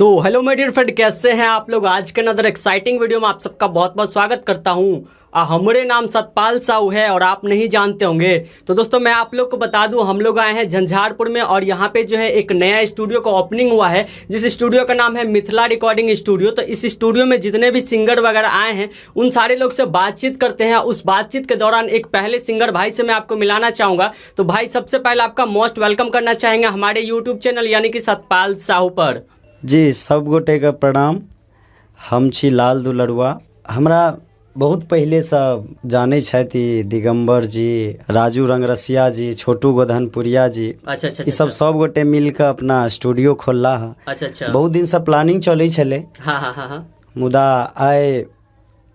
तो hello my dear friend, कैसे हैं आप लोग। आज के अनदर एक्साइटिंग वीडियो में आप सबका बहुत बहुत स्वागत करता हूं। हमारे नाम सतपाल साहू है और आप नहीं जानते होंगे। तो दोस्तों मैं आप लोग को बता दूं, हम लोग आए हैं झंझारपुर में और यहाँ पे जो है एक नया स्टूडियो का ओपनिंग हुआ है, जिस स्टूडियो का नाम है मिथिला रिकॉर्डिंग स्टूडियो। तो इस स्टूडियो में जितने भी सिंगर वगैरह आए हैं उन सारे लोग से बातचीत करते हैं। उस बातचीत के दौरान एक पहले सिंगर भाई से मैं आपको मिलाना चाहूँगा। तो भाई सबसे पहले आपका मोस्ट वेलकम करना चाहेंगे हमारे यूट्यूब चैनल यानी कि सतपाल साहू पर। जी सब गोटे के प्रणाम। हम छी लाल दुलरुआ। हमरा बहुत पहले से जाने छथि दिगंबर जी, राजू रंगरसिया जी, छोटू गोधनपुरिया जी। अच्छा। ई सब गोटे मिलकर अपना स्टूडियो खोलला है। अच्छा। बहुत दिन से प्लानिंग चलै छलै। हाँ। मुदा आइ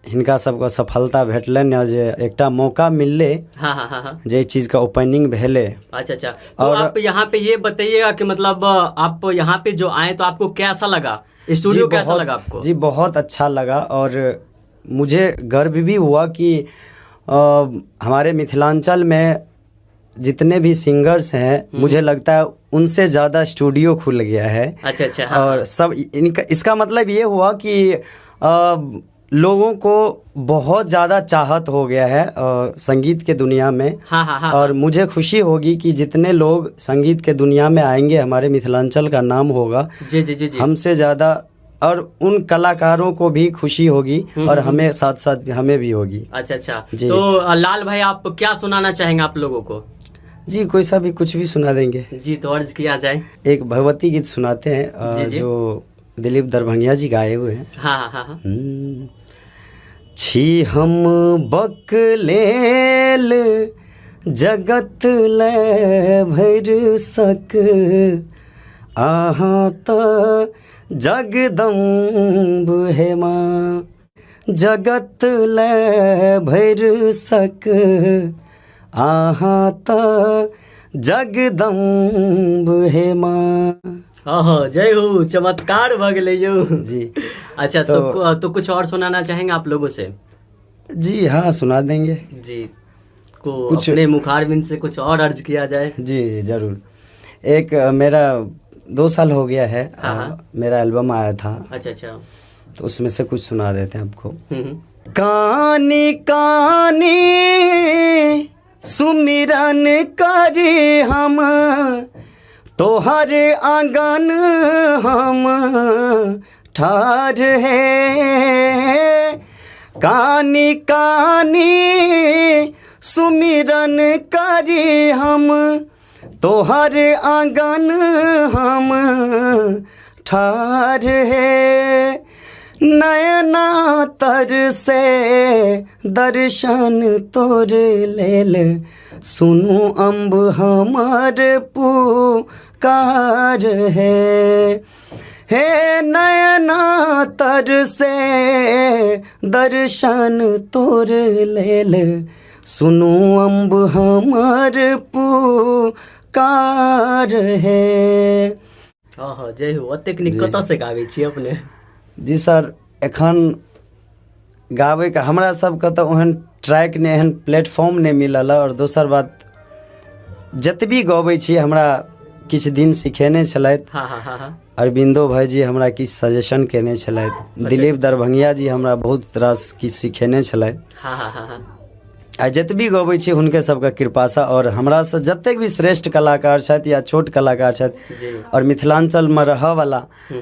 हिनका सबके सफलता भेटलनि और जे एकटा मौका मिलले। हाँ। जे चीज का ओपनिंग भेले। अच्छा। तो और आप यहाँ पे ये बताइएगा कि मतलब आप यहाँ पे जो आए तो आपको कैसा लगा, स्टूडियो कैसा लगा आपको? जी बहुत अच्छा लगा और मुझे गर्व भी हुआ कि हमारे मिथिलांचल में जितने भी सिंगर्स हैं मुझे लगता है उनसे ज़्यादा स्टूडियो खुल गया है। अच्छा। और सब इनका इसका मतलब ये हुआ कि लोगों को बहुत ज़्यादा चाहत हो गया है संगीत के दुनिया में। हाँ। और मुझे खुशी होगी कि जितने लोग संगीत के दुनिया में आएंगे हमारे मिथिलांचल का नाम होगा। जी। हमसे ज़्यादा और उन कलाकारों को भी खुशी होगी और हमें साथ साथ हमें भी होगी। अच्छा जी। तो लाल भाई आप क्या सुनाना चाहेंगे आप लोगों को? जी कोई सा भी कुछ भी सुना देंगे। जी तो अर्ज किया जाए। एक भगवती गीत सुनाते हैं जो दिलीप दरभंगिया जी गाए हुए हैं। हाँ। छी हम बकलेल जगत ले भर सक, आहाँ त जगदम्ब हे माँ। जगत ले भर सक, आहाँ त जगदम्ब हे माँ। हाँ जय हो, चमत्कार भ गए यो जी। अच्छा तो कुछ और सुनाना चाहेंगे आप लोगों से? जी हाँ सुना देंगे जी। कुछ अपने मुखारबिंद से कुछ और अर्ज किया जाए। जी जरूर। एक मेरा 2 साल हो गया है। मेरा एल्बम आया था। अच्छा तो उसमें से कुछ सुना देते हैं आपको। कानी कानी सुमिरन करी हम, तोहर आंगन हम ठाढ़ है। कानी कानी सुमिरन करी हम, तोहर आंगन हम ठाढ़ है। नयना तर से दर्शन तोर लेल, सुनु अम्ब हमार पुकार है। हे नयना तर से दर्शन तोर लेल, सुनु अम्ब हमार पुकार है। हाँ जय हो। ओतेक नीक कतऽ से गाबै छी अपने? जी सर, एखन गाबै का हमरा सबके तऽ ओहन ट्रैक ने एहन प्लेटफॉर्म नहीं मिलल। और दोसर बात जतबी गबै छी हमरा किछु दिन सिखेने छलथि। हाँ। अरविंदो भाईजी हमरा किछु सजेशन केने छलथि। दिलीप दरभंगिया जी हमरा बहुत रास किछु सिखेने छलथि। हाँ। आ जतबी गबै छी हुनके सबके कृपासँ और हमरा से जतेक भी श्रेष्ठ कलाकार छथि या छोट कलाकार छथि और मिथिलांचल में रहऽवाला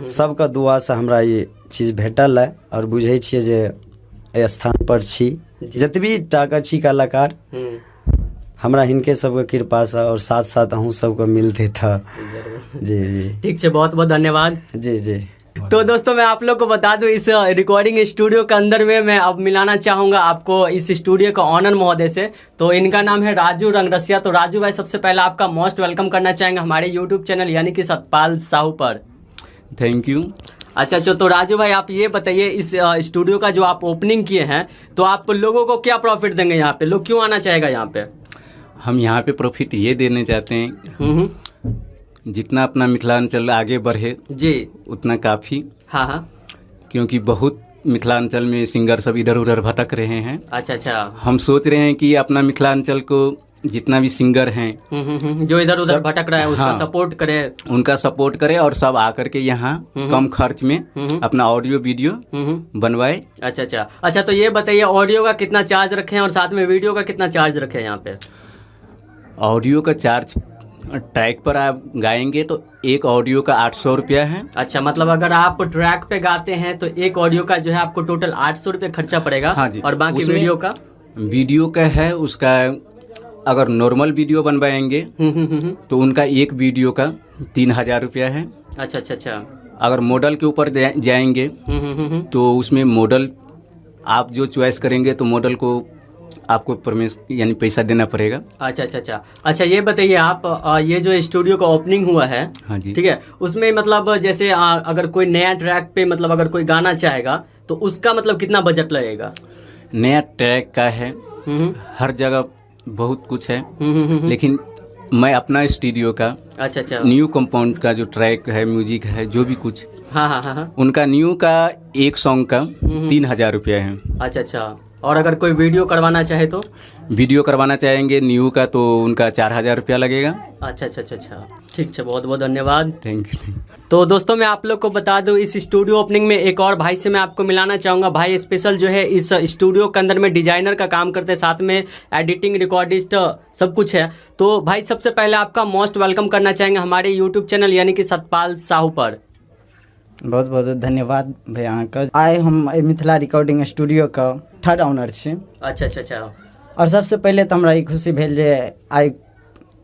सबके दुआ से हमरा ये चीज भेटल है। और बुझै छियै जे एहि स्थान पर छी। जतबी टाके छी कलाकार हमरा हिनके सबके कृपा से और साथ साथ अहूँ सबके मिलते था। जी ठीक है, बहुत बहुत धन्यवाद। जी। तो दोस्तों मैं आप लोग को बता दूं, इस रिकॉर्डिंग स्टूडियो के अंदर में मैं अब मिलाना चाहूँगा आपको इस स्टूडियो का ऑनर महोदय से। तो इनका नाम है राजू रंगरसिया। तो राजू भाई सबसे पहले आपका मोस्ट वेलकम करना चाहेंगे हमारे यूट्यूब चैनल यानी कि सतपाल साहू पर। Thank you. अच्छा तो राजू भाई आप ये बताइए, इस स्टूडियो का जो आप ओपनिंग किए हैं तो आप लोगों को क्या प्रॉफिट देंगे यहाँ पे? लोग क्यों आना चाहेगा यहाँ पे? हम यहाँ पे प्रॉफिट ये देने चाहते हैं जितना अपना मिथिलांचल आगे बढ़े जी उतना काफ़ी। हाँ। क्योंकि बहुत मिथिलांचल में सिंगर सब इधर उधर भटक रहे हैं। अच्छा। हम सोच रहे हैं कि अपना मिथिलांचल को जितना भी सिंगर हैं जो इधर उधर सब- भटक रहा है उसका हाँ। सपोर्ट करे। उनका सपोर्ट करें और सब आकर के यहाँ कम खर्च में अपना ऑडियो वीडियो बनवाए। अच्छा, तो ये बताइए ऑडियो का कितना चार्ज रखें और साथ में वीडियो का कितना चार्ज रखें यहाँ पे? ऑडियो का चार्ज ट्रैक पर आप गाएंगे तो एक ऑडियो का 800 रुपया है। अच्छा, मतलब अगर आप ट्रैक पे गाते हैं तो एक ऑडियो का जो है आपको टोटल 800 रुपये खर्चा पड़ेगा। हाँ जी। और बाकी उसमें वीडियो का? वीडियो का है उसका, अगर नॉर्मल वीडियो बनवाएंगे तो उनका एक वीडियो का 3000 रुपया है। अच्छा। अगर मॉडल के ऊपर जाएंगे तो उसमें मॉडल आप जो चॉइस करेंगे तो मॉडल को आपको यानी पैसा देना पड़ेगा। अच्छा, ये बताइए आप ये जो स्टूडियो का ओपनिंग हुआ है, हाँ जी। ठीक है, उसमें मतलब जैसे अगर कोई नया ट्रैक पे मतलब अगर कोई गाना चाहेगा तो उसका मतलब कितना बजट लगेगा? नया ट्रैक का है, हर जगह बहुत कुछ है, लेकिन मैं अपना स्टूडियो का अच्छा न्यू कंपाउंड का जो ट्रैक है, म्यूजिक है, जो भी कुछ, हाँ, उनका न्यू का एक सॉन्ग का 3000 रुपया है। अच्छा। और अगर कोई वीडियो करवाना चाहे तो? वीडियो करवाना चाहेंगे न्यू का तो उनका 4000 रुपया लगेगा। अच्छा, ठीक है, बहुत बहुत धन्यवाद। Thank you. तो दोस्तों मैं आप लोग को बता दूं, इस स्टूडियो ओपनिंग में एक और भाई से मैं आपको मिलाना चाहूँगा। भाई स्पेशल जो है इस स्टूडियो के अंदर में डिजाइनर का काम करते हैं, साथ में एडिटिंग, रिकॉर्डिस्ट सब कुछ है। तो भाई सबसे पहले आपका मोस्ट वेलकम करना चाहेंगे हमारे यूट्यूब चैनल यानी कि सतपाल साहू पर। बहुत बहुत धन्यवाद भैया अहाँके। आइ हम मिथिला रिकॉर्डिंग स्टूडियो का थर्ड ऑनर छी। अच्छा। और सबसे पहले तो हमरा ई खुशी भेल जे आइ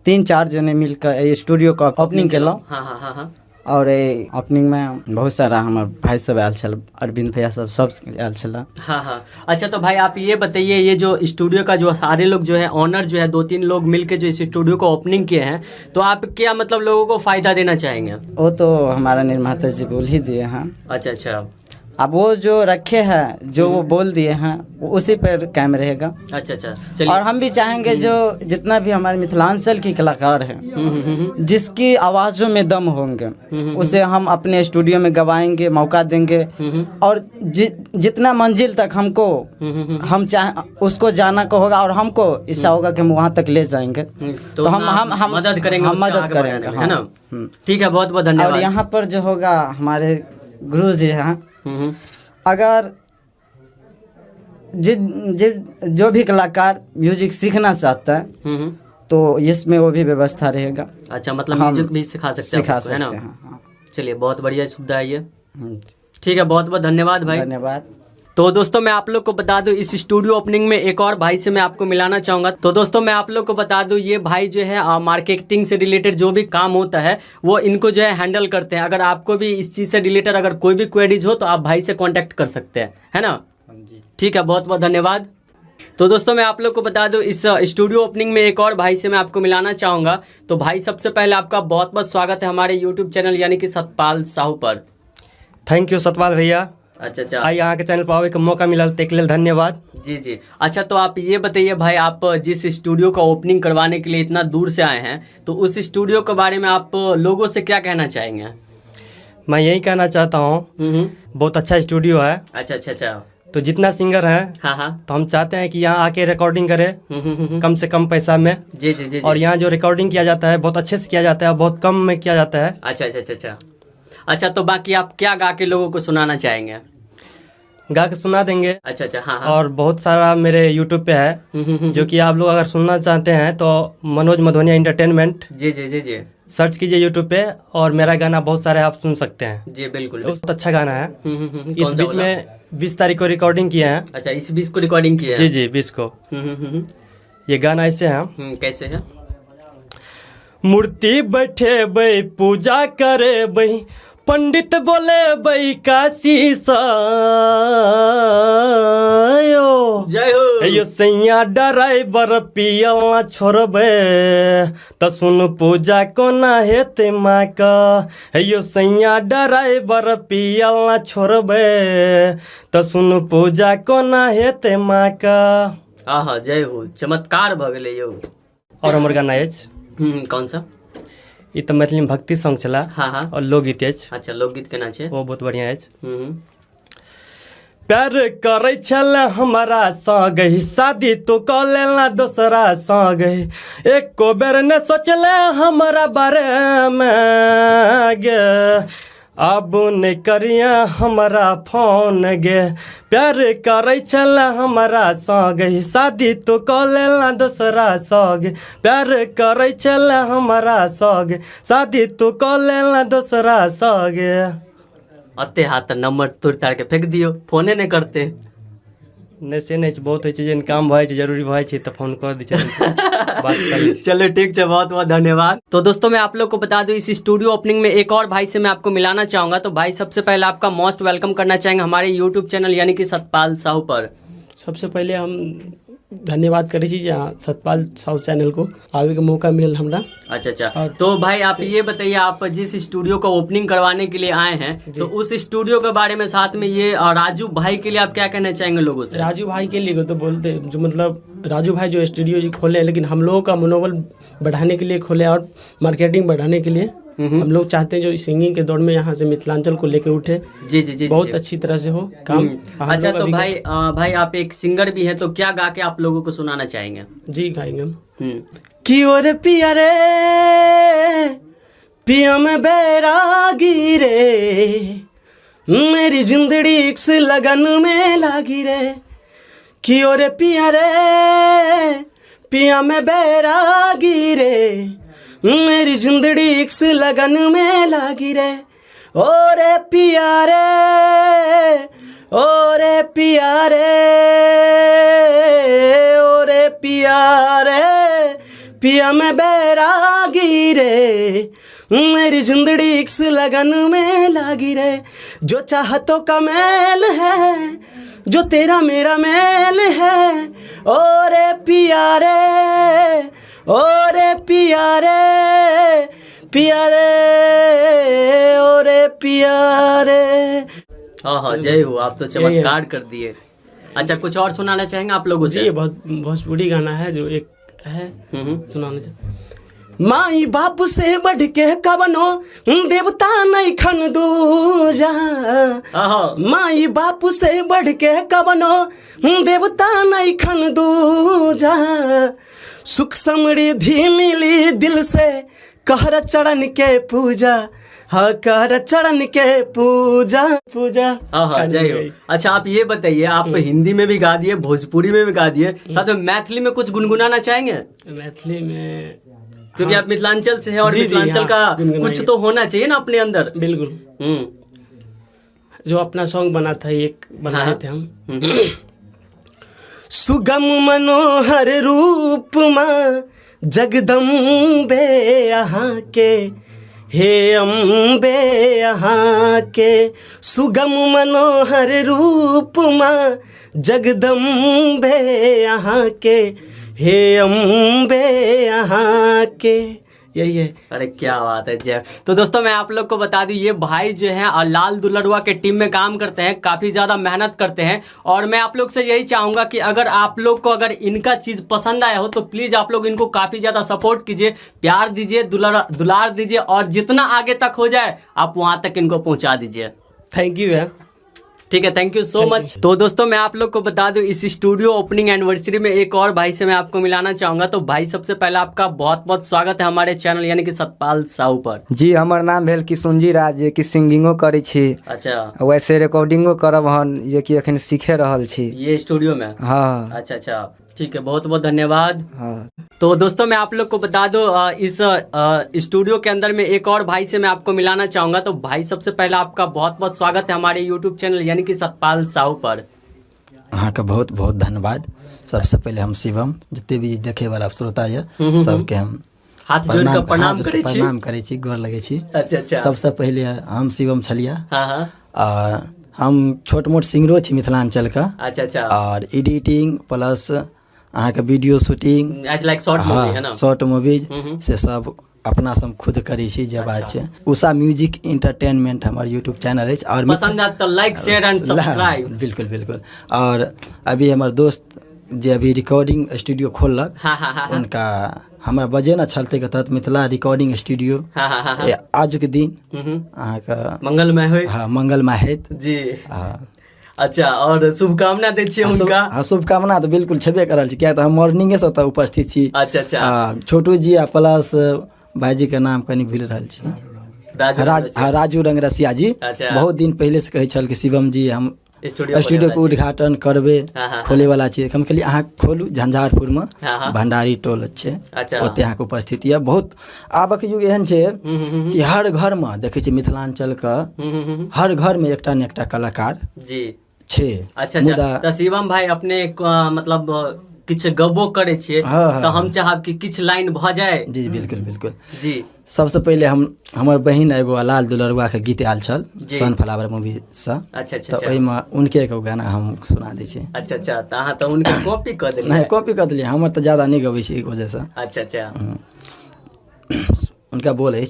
3-4 जने मिलकर स्टूडियो का ओपनिंग केलहुँ। हाँ। और ओपनिंग में बहुत सारा हमार भाई सब आयल छल, अरविंद भैया सब आयल छल। हाँ। अच्छा, तो भाई आप ये बताइए, ये जो स्टूडियो का जो सारे लोग जो है ऑनर जो है 2-3 लोग मिलके जो इस स्टूडियो को ओपनिंग किए हैं, तो आप क्या मतलब लोगों को फायदा देना चाहेंगे? वो तो हमारा निर्माता जी बोल ही दिए हैं। अच्छा। अब वो जो रखे हैं, जो वो बोल दिए हैं, वो उसी पर कायम रहेगा। अच्छा, चलिए। और हम भी चाहेंगे जो जितना भी हमारे मिथिलांचल की कलाकार हैं, जिसकी आवाज़ों में दम होंगे, उसे हम अपने स्टूडियो में गवाएंगे, मौका देंगे। और जितना मंजिल तक हमको हम उसको जाना को होगा और हमको इच्छा होगा कि हम वहाँ तक ले जाएंगे, तो हम मदद करेंगे, हम मदद उसका करेंगे, है ना? ठीक है, बहुत बहुत धन्यवाद। और यहाँ पर जो होगा हमारे गुरु जी हैं, अगर जो भी कलाकार म्यूजिक सीखना चाहता है तो इसमें वो भी व्यवस्था रहेगा। अच्छा, मतलब म्यूजिक भी सिखा सकते हैं, है ना? हाँ। चलिए, बहुत बढ़िया सुविधा है ये। ठीक है, बहुत बहुत धन्यवाद भाई। धन्यवाद। तो दोस्तों मैं आप लोग को बता दूं, इस स्टूडियो ओपनिंग में एक और भाई से मैं आपको मिलाना चाहूँगा। तो दोस्तों मैं आप लोग को बता दूं, ये भाई जो है मार्केटिंग से रिलेटेड जो भी काम होता है वो इनको जो है हैंडल करते हैं। अगर आपको भी इस चीज़ से रिलेटेड अगर कोई भी क्वेरीज हो तो आप भाई से कॉन्टैक्ट कर सकते हैं, है ना? ठीक है, बहुत बहुत धन्यवाद। तो दोस्तों मैं आप लोग को बता दूं, इस स्टूडियो ओपनिंग में एक और भाई से मैं आपको मिलाना चाहूँगा। तो भाई सबसे पहले आपका बहुत बहुत स्वागत है हमारे यूट्यूब चैनल यानी कि सतपाल साहू पर। थैंक यू सतपाल भैया। अच्छा। आई यहाँ के चैनल पर आवे के मौका मिलल तेक लेल धन्यवाद। जी। अच्छा, तो आप ये बताइए भाई, आप जिस स्टूडियो का ओपनिंग करवाने के लिए इतना दूर से आए हैं, तो उस स्टूडियो के बारे में आप लोगों से क्या कहना चाहेंगे? मैं यही कहना चाहता हूँ, बहुत अच्छा स्टूडियो है। अच्छा। तो जितना सिंगर है, हाँ। तो हम चाहते हैं कि यहाँ आके रिकॉर्डिंग करे कम से कम पैसा में। जी। और यहाँ जो रिकॉर्डिंग किया जाता है बहुत अच्छे से किया जाता है, बहुत कम में किया जाता है। अच्छा, तो बाकी आप क्या गा के लोगों को सुनाना चाहेंगे? गा के सुना देंगे। अच्छा। हाँ। और बहुत सारा मेरे यूट्यूब पे है, जो कि आप लोग अगर सुनना चाहते हैं तो मनोज मधोनिया एंटरटेनमेंट जी सर्च कीजिए यूट्यूब पे, और मेरा गाना बहुत सारे आप सुन सकते हैं। जी बिल्कुल। बहुत अच्छा गाना है। इस बीच में 20 तारीख को रिकॉर्डिंग किए हैं। अच्छा, इस 20 को रिकॉर्डिंग किया है? जी 20 को। ये गाना ऐसे है। कैसे है? मूर्ति बैठे बई पूजा करे बई, पंडित बोले बई काशी सायो, जय हो। यो सैया ड्राइवर पियल छोड़बे त सुन पूजा कोना हेते माँ का, यो सैया ड्राइवर पियल छोड़बे त सुन पूजा कोना हेते माँ का। आहा, जय हो, चमत्कार भ गेलै यौ। और हमर गाना अछि कौन सा? ई तो मैथिली में भक्ति सॉन्ग चला। हाँ। और लोकगीत अछि। अच्छा, लोकगीत केना छै? वो बहुत बढ़िया अछि। प्यार करे छल हमारा संग ही शादी तू कर लेना दूसरा संग ही एको बेर न सोचले हमारा बारे में गे अब नहीं करिया हमारा फोन गे प्यार करे छल हमारा संग ही शादी तू कर लेना दूसरा संग प्यार करे छल हमारा संग शादी तू कर लेना दूसरा संग अते हाथ नंबर तोड़ ताड़ के फेंक दियो, फोने नहीं करते। नहीं से नहीं बहुत होइ छै जे काम भए छै जरूरी भए छै तो फोन कर दी छै बात कर चलो ठीक है, बहुत बहुत धन्यवाद। तो दोस्तों मैं आप लोग को बता दूं, इस स्टूडियो ओपनिंग में एक और भाई से मैं आपको मिलाना चाहूंगा। तो भाई सबसे पहले आपका मोस्ट वेलकम करना चाहेंगे हमारे यूट्यूब चैनल यानी कि सतपाल साहू पर। सबसे पहले हम धन्यवाद करै छी जहाँ सतपाल साहू चैनल को आवे के मौका मिलल हमरा। अच्छा तो भाई आप ये बताइए, आप जिस स्टूडियो को ओपनिंग करवाने के लिए आए हैं तो उस स्टूडियो के बारे में, साथ में ये राजू भाई के लिए आप क्या कहना चाहेंगे लोगों से? राजू भाई के लिए तो बोलते जो मतलब राजू भाई जो स्टूडियो खोले हैं, लेकिन हम लोगों का मनोबल बढ़ाने के लिए खोले और मार्केटिंग बढ़ाने के लिए हम लोग चाहते हैं जो सिंगिंग के दौर में यहाँ से मिथिलांचल को लेके उठे। जी बहुत अच्छी तरह से हो काम। अच्छा तो भाई आप एक सिंगर भी हैं, तो क्या गा के आप लोगों को सुनाना चाहेंगे? जी गाएंगे हम। कि और पिया रे पिया में बैरागी रे मेरी जिंदड़ी इक्स लगन में लागी रे कि और पिया रे पिया में बैरागी रे मेरी जिंदड़ी इक्स लगन में लागी रे ओरे पिया रे ओरे पिया रे ओरे पिया रे पिया में बैरागी रे मेरी जिंदड़ी इक्स लगन में लागी रे जो चाहतों का मेल है जो तेरा मेरा मेल है ओरे पिया रे ओरे पिया रे पिया रे ओरे पिया रे। हाँ जय हो, आप तो चमत्कार कर दिए। अच्छा कुछ और सुनाना चाहेंगे आप लोगों से? ये बहुत भोजपुरी गाना है जो एक है सुनाना चाहते। माई बाप से बढ़ के कवनो देवता नहीं खन दूजा माई बाप से बढ़ के कवनो देवता नहीं खन दूजा सुख समृद्धि मिली दिल से कहर चरण के पूजा हाँ कहर चरण के पूजा पूजा। हाँ जय हो। अच्छा आप ये बताइए, आप हिंदी में भी गा दिए, भोजपुरी में भी गा दिए, साथ में मैथिली में कुछ गुनगुनाना चाहेंगे? मैथिली में क्योंकि आप मिथिलांचल से हैं और मिथिलांचल का कुछ तो होना चाहिए ना अपने अंदर। बिल्कुल जो अपना सॉन्ग बना था एक बनाए थे हम। सुगम मनोहर रूप माँ जगदम्बे यहाँ के हे अम्बे यहाँ के सुगम मनोहर रूप माँ जगदम्बे यहाँ के हे अम्बे यहाँ के, यही है। अरे क्या बात है जय। तो दोस्तों मैं आप लोग को बता दूं, ये भाई जो हैं और लाल दुलरुआ के टीम में काम करते हैं, काफ़ी ज़्यादा मेहनत करते हैं। और मैं आप लोग से यही चाहूँगा कि अगर आप लोग को अगर इनका चीज़ पसंद आया हो तो प्लीज़ आप लोग इनको काफ़ी ज़्यादा सपोर्ट कीजिए, प्यार दीजिए, दुलार दीजिए और जितना आगे तक हो जाए आप वहाँ तक इनको पहुँचा दीजिए। थैंक यू यार। ठीक है, थैंक यू सो मच। तो दोस्तों मैं आप लोग को बता दूं, इस स्टूडियो ओपनिंग एनिवर्सरी में एक और भाई से मैं आपको मिलाना चाहूँगा। तो भाई सबसे पहले आपका बहुत बहुत स्वागत है हमारे चैनल यानी कि सतपाल साहू पर। जी हमर नाम भेल किशुनजी राज, जे कि सिंगिंगो करै छी। अच्छा वैसे रिकॉर्डिंगो करब हन, जे कि एखन सीखे रहल छी ये स्टूडियो में। हाँ अच्छा ठीक है, बहुत बहुत धन्यवाद। हाँ तो दोस्तों मैं आप लोग को बता दूं, इस स्टूडियो के अंदर में एक और भाई से मैं आपको मिलाना चाहूँगा। तो भाई सबसे पहले आपका बहुत बहुत स्वागत है हमारे यूट्यूब चैनल यानी कि सतपाल साहू पर। अहाँके बहुत बहुत धन्यवाद। सबसे पहले हम शिवम जते भी देखे वाला श्रोता है सबके हम हाथ जोड़ के प्रणाम करै छी, गोर लगै छी। अच्छा सबसे पहले हम शिवम छलिया। हाँ और हम छोट मोट सिंगरो छी मिथिलांचल का। अच्छा और एडिटिंग प्लस अहाँके video shooting like short movie है ना, शॉर्ट मूवीज से सब अपना सब खुद करै छी जे बात छै। उषा म्यूजिक एंटरटेनमेंट हमर यूट्यूब चैनल अछि और पसंद आत तो लाइक शेयर एंड सब्सक्राइब। बिल्कुल। और अभी हमर दोस्त जे अभी रिकॉर्डिंग स्टूडियो खोललक, उनका हमरा बजेना छलते के तहत मिथिला रिकॉर्डिंग स्टूडियो आज के दिन अहाँके मंगलमय होय। हाँ मंगलमय हेत जी। अच्छा, और शुभकामना दै छियै हुनका। हाँ, शुभकामना तो बिल्कुल छेबे करल छी, किया तो हम मॉर्निंगे से ओतऽ उपस्थित छी। अच्छा। छोटू जी आ प्लस भाईजी के नाम कनी भूल रहल छी, राजू रंगरसिया जी। अच्छा। बहुत दिन पहले से कहै छल कि शिवम जी हम स्टूडियो के उद्घाटन करबे, खोले वाला छी। हम कहलिए अहाँ खोलू, झंझारपुर में भंडारी टोल छै, ओते अहाँ के उपस्थिति है। बहुत आबक युग एहन छै कि हर घर में देखे छी मिथिलांचल का हर घर में एकटा ने एकटा कलाकार जी छै। अच्छा, तो शिवम भाई अपने मतलब किछ गबो करे छियै, तो हम चाहब कि किछ लाइन भ जाए। जी बिल्कुल बिल्कुल जी। सबसे पहले हमर बहिन एगो लाल दुलरुआ के गीत आयल छल सनफ्लावर मूवी से। अच्छा। तो ओहिमे उनके एगो गाना हम सुना दै छी। अच्छा, तो अहाँ तो उनके कॉपी कर देलियै? नहीं, कॉपी कर देलियै, हमर तो ज्यादा नहीं गबै छै एक वजह से। अच्छा। उनका बोल है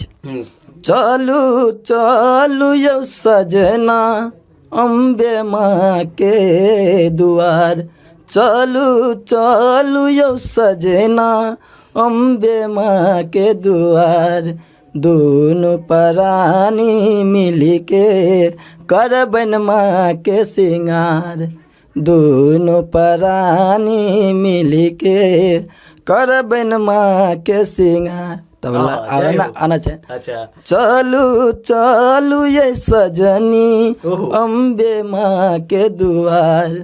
चलू चलू यौ सजना अम्बे माँ के दुआर, चलू चलू यौ सजना अम्बे माँ के दुआर, दोनों प्राणी मिली के करबन माँ के सिंगार, दोनों प्राणी मिली के करबन माँ के सिंगार। तब आना चाहिए। अच्छा। चलू चलू ये सजनी अम्बे माँ के दुआर,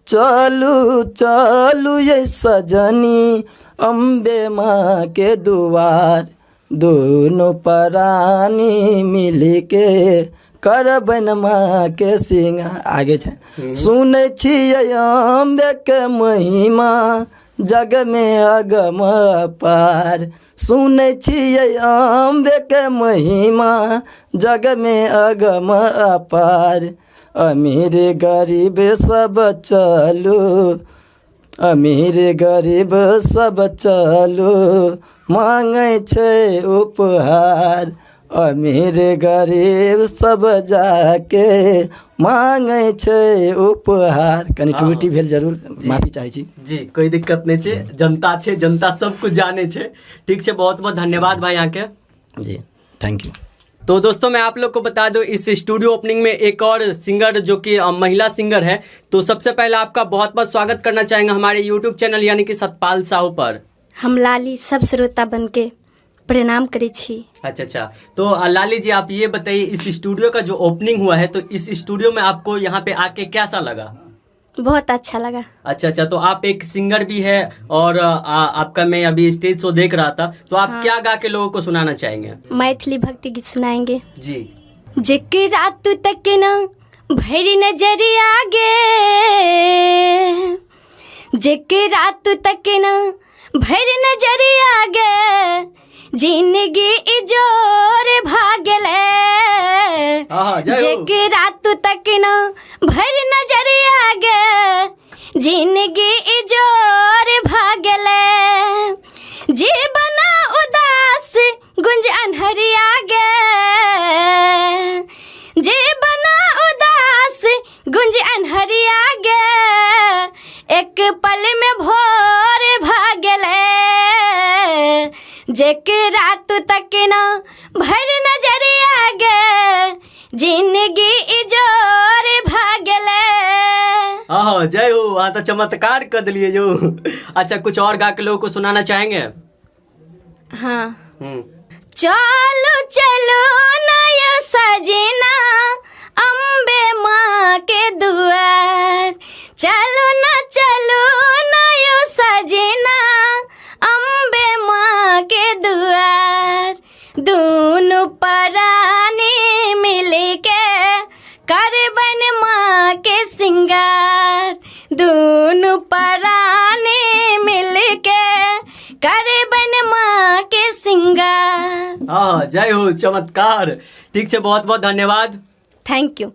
चलू चलू ये सजनी अम्बे माँ के दुआर, दोनों प्राणी मिली के करबन माँ के सिंगार। आगे छै सुनै छियै अम्बे के महिमा जग में अगम अपार, सुनै छियै अम्बे के महिमा जग में अगम अपार, अमीर गरीब सब चलू, अमीर गरीब सब चलू मांगै छै उपहार, अमीर गरीब सब जाके मांगै छै उपहार। कनी त्रुटि भेल जरूर, माफी चाहै छी जी। कोई दिक्कत नहीं छै, जनता छै, जनता सब कुछ जाने छै। ठीक छै, बहुत बहुत धन्यवाद भाई यहाँ के। जी, थैंक यू। तो दोस्तों मैं आप लोग को बता दूं, इस स्टूडियो ओपनिंग में एक और सिंगर जो कि महिला सिंगर है, तो सबसे पहले आपका बहुत बहुत स्वागत करना चाहेंगे हमारे यूट्यूब चैनल यानी कि सतपाल साहू पर। हम लाली सब श्रोता बन के प्रणाम करै छी। अच्छा, तो लाली जी आप ये बताइए, इस स्टूडियो का जो ओपनिंग हुआ है, तो इस स्टूडियो में आपको यहाँ पे आके कैसा लगा? बहुत अच्छा लगा। अच्छा, तो आप एक सिंगर भी है और आपका मैं अभी स्टेज शो देख रहा था, तो आप क्या गा के लोगों को सुनाना चाहेंगे? मैथिली भक्ति गीत सुनाएंगे जी। जेकरा तू तक न भरी नजरिया गे, जेकरा तू तक न भरी नजरिया गे, जिंदगी इजोर भागले, जेकरा तू तक न भरी नजरिया गे, जिंदगी इजोर भागले, जीवन उदास गुंज अनहरिया गे, जीवन उदास गुंज अनहरिया गे, एक पल में भोर भागले, जेकरा तू तक न भर नजरिया गे, जिंदगी इजोर भागले। जय हो, वहाँ तो चमत्कार कर दिलिए जो। अच्छा, कुछ और गा के लोगों को सुनाना चाहेंगे? हाँ। चलो चलो नया सजना अम्बे माँ के दुआर, चलो न चलो नया सजना अम्बे माँ के दुआर, दोनों प्राणी मिल के करबन माँ के सिंगार, दोनों प्राणी मिल के करबन माँ के सिंगार। जय हो, चमत्कार। ठीक है, बहुत बहुत धन्यवाद, थैंक यू।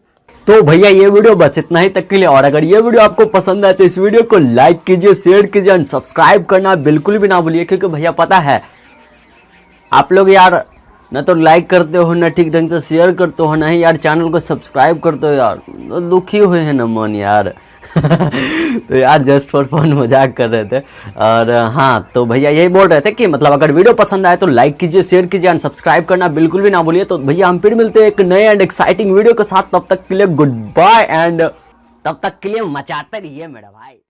तो भैया ये वीडियो बस इतना ही तक के लिए, और अगर ये वीडियो आपको पसंद आए तो इस वीडियो को लाइक कीजिए, शेयर कीजिए और सब्सक्राइब करना बिल्कुल भी ना भूलिए, क्योंकि भैया पता है आप लोग यार न तो लाइक करते हो, न ठीक ढंग से शेयर करते हो, ना ही यार चैनल को सब्सक्राइब करते हो यार, तो दुखी हुए हैं ना मन यार। तो यार जस्ट फॉर फन मजाक कर रहे थे। और हाँ, तो भैया यही बोल रहे थे कि मतलब अगर वीडियो पसंद आए तो लाइक कीजिए, शेयर कीजिए और सब्सक्राइब करना बिल्कुल भी ना भूलिए। तो भैया हम फिर मिलते हैं एक नए एंड एक्साइटिंग वीडियो के साथ, तब तक के लिए गुड बाय एंड तब तक के लिए मचाते रहिए मेरा भाई।